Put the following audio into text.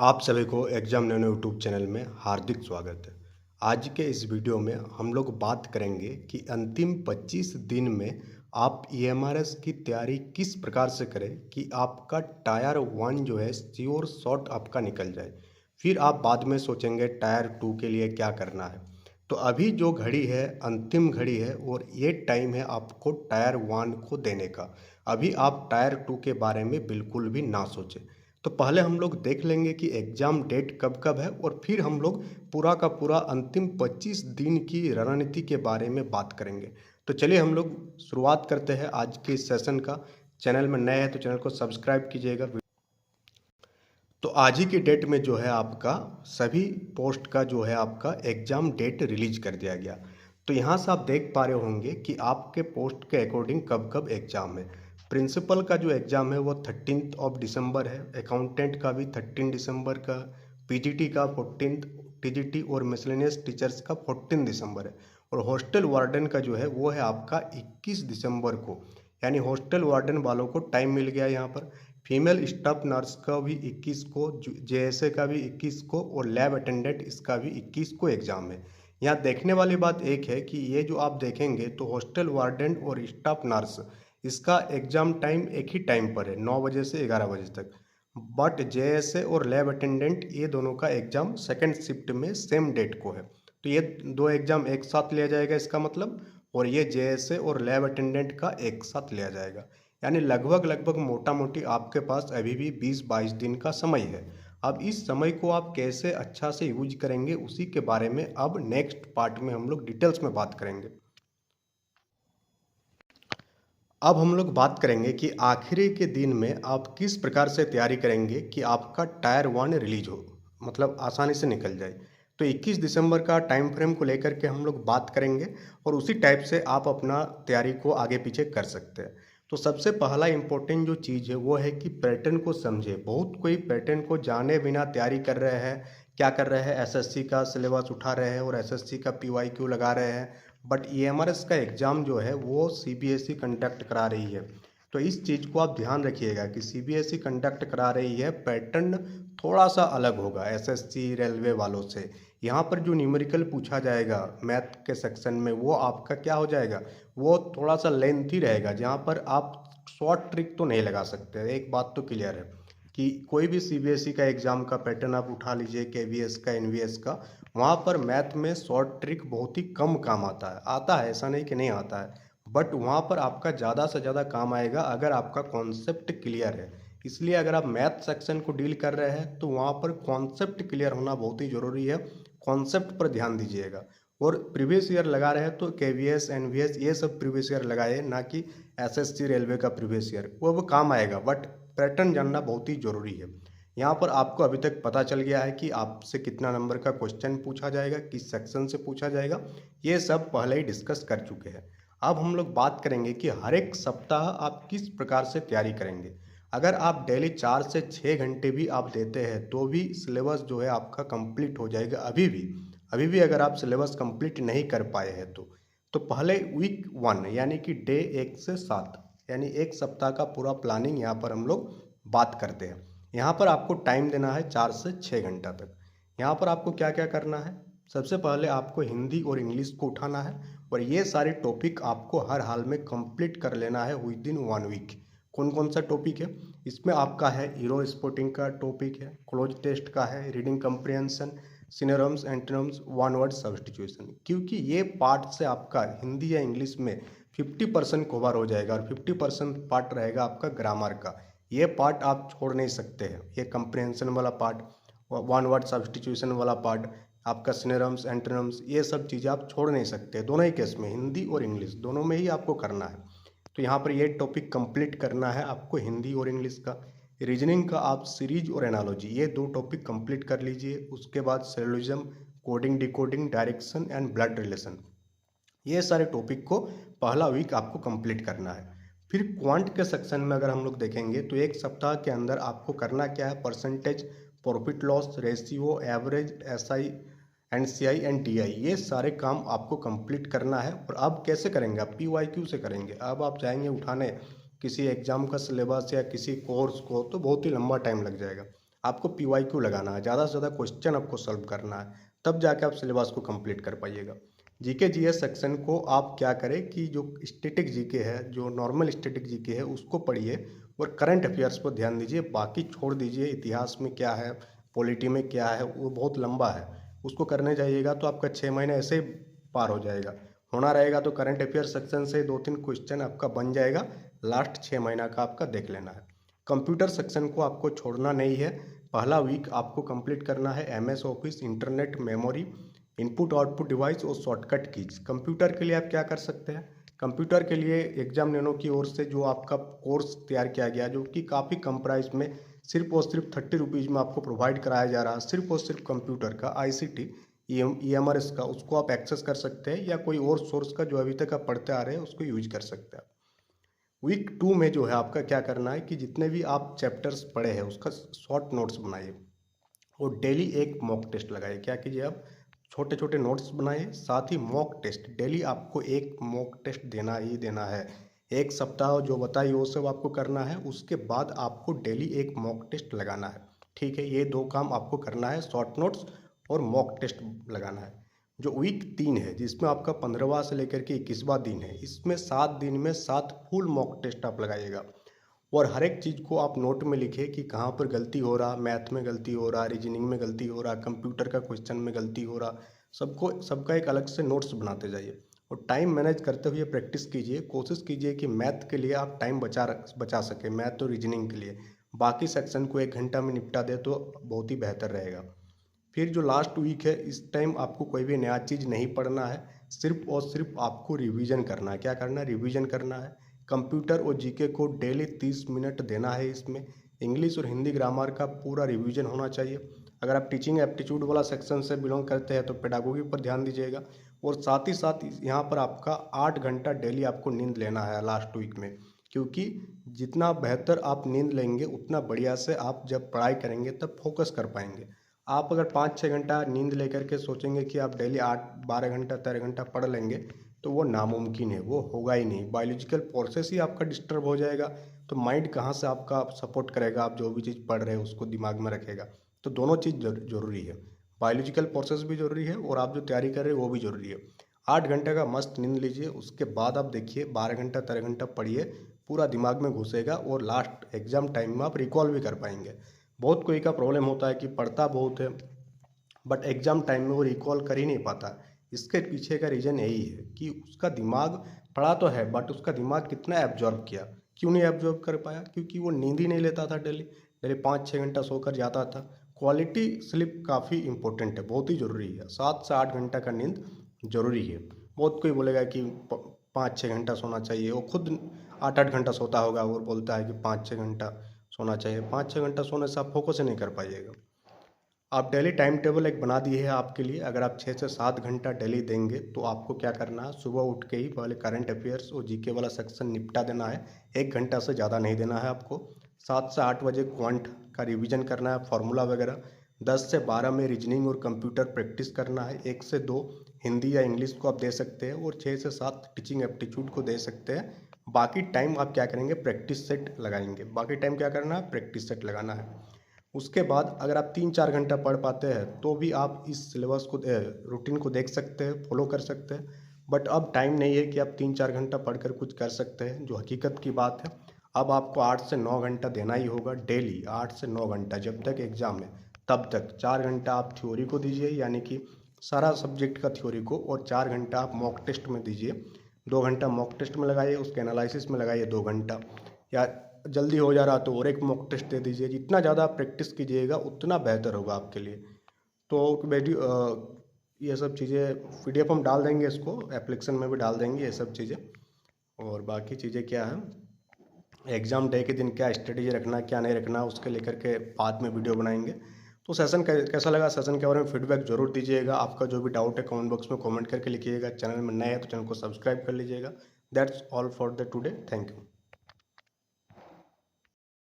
आप सभी को एग्जाम नैनो यूट्यूब चैनल में हार्दिक स्वागत है। आज के इस वीडियो में हम लोग बात करेंगे कि अंतिम 25 दिन में आप ईएमआरएस की तैयारी किस प्रकार से करें कि आपका टायर 1 जो है श्योर शॉट आपका निकल जाए। फिर आप बाद में सोचेंगे टायर 2 के लिए क्या करना है। तो अभी जो घड़ी है अंतिम घड़ी है और ये टाइम है आपको टायर 1 को देने का। अभी आप टायर 2 के बारे में बिल्कुल भी ना सोचें। तो पहले हम लोग देख लेंगे कि एग्ज़ाम डेट कब कब है और फिर हम लोग पूरा का पूरा अंतिम 25 दिन की रणनीति के बारे में बात करेंगे। तो चलिए हम लोग शुरुआत करते हैं आज के इस सेशन का। चैनल में नए हैं तो चैनल को सब्सक्राइब कीजिएगा। तो आज ही की डेट में जो है आपका सभी पोस्ट का जो है आपका एग्ज़ाम डेट रिलीज कर दिया गया। तो यहाँ से आप देख पा रहे होंगे कि आपके पोस्ट के अकॉर्डिंग कब कब एग्ज़ाम है। प्रिंसिपल का जो एग्ज़ाम है वो 13 दिसंबर है, अकाउंटेंट का भी 13 दिसंबर का, पीजीटी का 14, टीजीटी और मिसलेनियस टीचर्स का 14 दिसंबर है। और हॉस्टल वार्डन का जो है वो है आपका 21 दिसंबर को। यानी हॉस्टल वार्डन वालों को टाइम मिल गया यहाँ पर। फीमेल स्टाफ नर्स का भी 21 को, जेएसए का भी 21 को और लैब अटेंडेंट इसका भी 21 को एग्ज़ाम है। यहाँ देखने वाली बात एक है कि ये जो आप देखेंगे तो हॉस्टल वार्डन और स्टाफ नर्स इसका एग्ज़ाम टाइम एक ही टाइम पर है, 9 बजे से 11 बजे तक। बट जेएसए और लैब अटेंडेंट ये दोनों का एग्ज़ाम सेकेंड शिफ्ट में सेम डेट को है। तो ये दो एग्ज़ाम एक साथ लिया जाएगा इसका मतलब, और ये जेएसए और लैब अटेंडेंट का एक साथ लिया जाएगा। यानी लगभग लगभग मोटा मोटी आपके पास अभी भी 20-22 दिन का समय है। अब इस समय को आप कैसे अच्छा से यूज करेंगे उसी के बारे में अब नेक्स्ट पार्ट में हम लोग डिटेल्स में बात करेंगे। अब हम लोग बात करेंगे कि आखिरी के दिन में आप किस प्रकार से तैयारी करेंगे कि आपका टायर 1 रिलीज हो, मतलब आसानी से निकल जाए। तो 21 दिसंबर का टाइम फ्रेम को लेकर के हम लोग बात करेंगे और उसी टाइप से आप अपना तैयारी को आगे पीछे कर सकते हैं। तो सबसे पहला इम्पोर्टेंट जो चीज़ है वो है कि पैटर्न को समझे। बहुत कोई पैटर्न को जाने बिना तैयारी कर रहे हैं। क्या कर रहे हैं, एसएससी का सिलेबस उठा रहे हैं और एसएससी का पीवाईक्यू लगा रहे हैं। बट ईएमआरएस का एग्ज़ाम जो है वो सीबीएसई कंडक्ट करा रही है। तो इस चीज़ को आप ध्यान रखिएगा कि सीबीएसई कंडक्ट करा रही है, पैटर्न थोड़ा सा अलग होगा एसएससी रेलवे वालों से। यहाँ पर जो न्यूमेरिकल पूछा जाएगा मैथ के सेक्शन में वो आपका क्या हो जाएगा, वो थोड़ा सा लेंथी रहेगा, जहाँ पर आप शॉर्ट ट्रिक तो नहीं लगा सकते। एक बात तो क्लियर है कि कोई भी सीबीएसई का एग्ज़ाम का पैटर्न आप उठा लीजिए, केवीएस का, एनवीएस का, वहाँ पर मैथ में शॉर्ट ट्रिक बहुत ही कम काम आता है, ऐसा नहीं कि नहीं आता है। बट वहाँ पर आपका ज़्यादा से ज़्यादा काम आएगा अगर आपका कॉन्सेप्ट क्लियर है। इसलिए अगर आप मैथ सेक्शन को डील कर रहे हैं तो वहाँ पर कॉन्सेप्ट क्लियर होना बहुत ही ज़रूरी है। कॉन्सेप्ट पर ध्यान दीजिएगा। और प्रीवियस ईयर लगा रहे हैं तो केवीएस, एनवीएस ये सब प्रीवियस ईयर लगाए, ना कि एसएससी रेलवे का प्रीवियस ईयर। वो काम आएगा बट पैटर्न जानना बहुत ही ज़रूरी है। यहाँ पर आपको अभी तक पता चल गया है कि आपसे कितना नंबर का क्वेश्चन पूछा जाएगा, किस सेक्शन से पूछा जाएगा, ये सब पहले ही डिस्कस कर चुके हैं। अब हम लोग बात करेंगे कि हर एक सप्ताह आप किस प्रकार से तैयारी करेंगे। अगर आप डेली 4 से 6 घंटे भी आप देते हैं तो भी सिलेबस जो है आपका कंप्लीट हो जाएगा। अभी भी अगर आप सिलेबस कंप्लीट नहीं कर पाए हैं तो पहले वीक 1 यानी कि डे 1 से 7 यानी एक सप्ताह का पूरा प्लानिंग यहाँ पर हम लोग बात करते हैं। यहाँ पर आपको टाइम देना है 4 से 6 घंटा तक। यहाँ पर आपको क्या क्या करना है, सबसे पहले आपको हिंदी और इंग्लिश को उठाना है और ये सारे टॉपिक आपको हर हाल में कंप्लीट कर लेना है विद इन 1 वीक। कौन कौन सा टॉपिक है इसमें आपका है, हीरो स्पोर्टिंग का टॉपिक है, क्लोज टेस्ट का है, reading comprehension, synonyms, antonyms, one word substitution. क्योंकि ये पार्ट से आपका हिंदी या इंग्लिश में 50% कवर हो जाएगा और 50% पार्ट रहेगा आपका ग्रामर का। ये पार्ट आप छोड़ नहीं सकते हैं। ये कंप्रिहेंशन वाला पार्ट, वन वर्ड सब्स्टिट्यूशन वाला पार्ट, आपका सिनोनिम्स, एंटोनिम्स, ये सब चीज़ें आप छोड़ नहीं सकते। दोनों ही केस में, हिंदी और इंग्लिश दोनों में ही आपको करना है। तो यहाँ पर ये टॉपिक कंप्लीट करना है आपको हिंदी और इंग्लिश का। रीजनिंग का आप सीरीज और एनालॉजी ये 2 टॉपिक कंप्लीट कर लीजिए। उसके बाद syllogism, coding, decoding, direction and blood relation, ये सारे टॉपिक को पहला वीक आपको कंप्लीट करना है। फिर क्वांट के सेक्शन में अगर हम लोग देखेंगे तो एक सप्ताह के अंदर आपको करना क्या है, percentage, profit loss ratio, average, SI, NCI and TI, ये सारे काम आपको कंप्लीट करना है। और अब कैसे करेंगे, आप पीवाईक्यू से करेंगे। अब आप जाएंगे उठाने किसी एग्जाम का सिलेबस या किसी कोर्स को तो बहुत ही लंबा टाइम लग जाएगा। आपको PYQ लगाना है, ज़्यादा से ज़्यादा क्वेश्चन आपको सॉल्व करना है, तब जाके आप सिलेबस को कंप्लीट कर पाइएगा। जीके जीएस सेक्शन को आप क्या करें कि जो स्टैटिक जीके है, जो नॉर्मल स्टैटिक जीके है, उसको पढ़िए और करंट अफेयर्स पर ध्यान दीजिए। बाकी छोड़ दीजिए, इतिहास में क्या है, पॉलिटी में क्या है, वो बहुत लंबा है, उसको करने जाइएगा तो आपका 6 महीने ऐसे ही पार हो जाएगा। होना रहेगा तो करंट अफेयर सेक्शन से 2-3 क्वेश्चन आपका बन जाएगा, लास्ट 6 महीना का आपका देख लेना है। कंप्यूटर सेक्शन को आपको छोड़ना नहीं है। पहला वीक आपको कंप्लीट करना है MS office, internet, memory, input output device और शॉर्टकट कीज। कंप्यूटर के लिए आप क्या कर सकते हैं, कंप्यूटर के लिए एग्जाम नैनो की ओर से जो आपका कोर्स तैयार किया गया, जो कि काफ़ी कम प्राइस में सिर्फ और सिर्फ 30 रुपीज़ में आपको प्रोवाइड कराया जा रहा है, सिर्फ और सिर्फ कंप्यूटर का ICT EMRS का, उसको आप एक्सेस कर सकते हैं, या कोई और सोर्स का जो अभी तक आप पढ़ते आ रहे हैं उसको यूज कर सकते हैं। वीक 2 में जो है आपका क्या करना है कि जितने भी आप चैप्टर्स पढ़े हैं उसका शॉर्ट नोट्स बनाइए और डेली एक मॉक टेस्ट लगाइए। क्या कीजिए, आप छोटे छोटे नोट्स बनाइए, साथ ही मॉक टेस्ट डेली आपको एक मॉक टेस्ट देना ही देना है। एक सप्ताह जो बताइए वो सब आपको करना है, उसके बाद आपको डेली एक मॉक टेस्ट लगाना है। ठीक है, ये 2 काम आपको करना है, शॉर्ट नोट्स और मॉक टेस्ट लगाना है। जो वीक 3 है, जिसमें आपका 15वां से लेकर के 21वां दिन है, इसमें 7 दिन में 7 फुल मॉक टेस्ट आप लगाइएगा और हर एक चीज़ को आप नोट में लिखिए कि कहाँ पर गलती हो रहा, मैथ में गलती हो रहा, रीजनिंग में गलती हो रहा, कंप्यूटर का क्वेश्चन में गलती हो रहा, सबका एक अलग से नोट्स बनाते जाइए और टाइम मैनेज करते हुए प्रैक्टिस कीजिए। कोशिश कीजिए कि मैथ के लिए आप टाइम बचा सके, मैथ और रीजनिंग के लिए। बाकी सेक्शन को 1 घंटा में निपटा दे तो बहुत ही बेहतर रहेगा। फिर जो लास्ट वीक है, इस टाइम आपको कोई भी नया चीज़ नहीं पढ़ना है, सिर्फ और सिर्फ आपको रिवीजन करना है। क्या करना है, रिवीजन करना है। कंप्यूटर और जीके को डेली 30 मिनट देना है। इसमें इंग्लिश और हिंदी ग्रामर का पूरा रिवीजन होना चाहिए। अगर आप टीचिंग एप्टीट्यूड वाला सेक्शन से बिलोंग करते हैं तो पेडागोगी पर ध्यान दीजिएगा और साथ ही साथ यहाँ पर आपका 8 घंटा डेली आपको नींद लेना है लास्ट वीक में, क्योंकि जितना बेहतर आप नींद लेंगे उतना बढ़िया से आप जब पढ़ाई करेंगे तब फोकस कर पाएंगे। आप अगर 5-6 घंटा नींद लेकर के सोचेंगे कि आप डेली 8-12 घंटा 13 घंटा पढ़ लेंगे तो वो नामुमकिन है, वो होगा ही नहीं। बायोलॉजिकल प्रोसेस ही आपका डिस्टर्ब हो जाएगा तो माइंड कहाँ से आपका सपोर्ट करेगा, आप जो भी चीज़ पढ़ रहे हैं उसको दिमाग में रखेगा। तो दोनों चीज़ ज़रूरी है, बायोलॉजिकल प्रोसेस भी ज़रूरी है और आप जो तैयारी कर रहे हैं वो भी ज़रूरी है। 8 घंटे का मस्त नींद लीजिए, उसके बाद आप देखिए 12 घंटा 13 घंटा पढ़िए, पूरा दिमाग में घुसेगा और लास्ट एग्जाम टाइम में आप रिकॉल भी कर पाएंगे। बहुत कोई का प्रॉब्लम होता है कि पढ़ता बहुत है बट एग्ज़ाम टाइम में वो रिकॉल कर ही नहीं पाता। इसके पीछे का रीज़न यही है कि उसका दिमाग पढ़ा तो है बट उसका दिमाग कितना एब्जॉर्ब किया, क्यों नहीं एब्जॉर्ब कर पाया, क्योंकि वो नींद ही नहीं लेता था। डेली डेली 5-6 घंटा सोकर जाता था। क्वालिटी स्लिप काफ़ी इंपॉर्टेंट है, बहुत ही ज़रूरी है। 7 से 8 घंटा का नींद ज़रूरी है। बहुत कोई बोलेगा कि 5-6 घंटा सोना चाहिए, वो खुद 8-8 घंटा सोता होगा और बोलता है कि 5-6 घंटा सोना चाहिए। 5-6 घंटा सोने से आप फोकस ही नहीं कर पाइएगा। आप डेली टाइम टेबल एक बना दिए है आपके लिए, अगर आप 6 से 7 घंटा डेली देंगे तो आपको क्या करना है, सुबह उठ के ही पहले करंट अफेयर्स और जीके वाला सेक्शन निपटा देना है। 1 घंटा से ज़्यादा नहीं देना है आपको। 7 से 8 बजे क्वांट का रिवीजन करना है, फार्मूला वगैरह। 10 से 12 में रीजनिंग और कंप्यूटर प्रैक्टिस करना है। 1 से 2 हिंदी या इंग्लिश को आप दे सकते हैं और 6 से 7 टीचिंग एप्टीट्यूड को दे सकते हैं। बाकी टाइम आप क्या करेंगे, प्रैक्टिस सेट लगाएंगे। बाकी टाइम क्या करना है, प्रैक्टिस सेट लगाना है। उसके बाद अगर आप 3-4 घंटा पढ़ पाते हैं तो भी आप इस सिलेबस को रूटीन को देख सकते हैं, फॉलो कर सकते हैं। बट अब टाइम नहीं है कि आप 3-4 घंटा पढ़कर कुछ कर सकते हैं, जो हकीकत की बात है। अब आपको 8 से 9 घंटा देना ही होगा डेली, 8 से 9 घंटा जब तक एग्ज़ाम है तब तक। 4 घंटा आप थ्योरी को दीजिए, यानी कि सारा सब्जेक्ट का थ्योरी को, और 4 घंटा आप मॉक टेस्ट में दीजिए। 2 घंटा मॉक टेस्ट में लगाइए, उसके एनालिसिस में लगाइए 2 घंटा, या जल्दी हो जा रहा तो और एक मॉक टेस्ट दे दीजिए। जितना ज़्यादा आप प्रैक्टिस कीजिएगा उतना बेहतर होगा आपके लिए। तो वीडियो ये सब चीज़ें PDF हम डाल देंगे, इसको एप्लीकेशन में भी डाल देंगे ये सब चीज़ें। और बाकी चीज़ें क्या है, एग्ज़ाम डे के दिन क्या स्ट्रेटेजी रखना क्या नहीं रखना, उसके लेकर के बाद में वीडियो बनाएंगे। तो सेशन कैसा लगा, सेशन के बारे में फीडबैक जरूर दीजिएगा। आपका जो भी डाउट है कमेंट बॉक्स में कमेंट करके लिखिएगा। चैनल में नए हैं तो चैनल को सब्सक्राइब कर लीजिएगा। That's all for the today, thank you.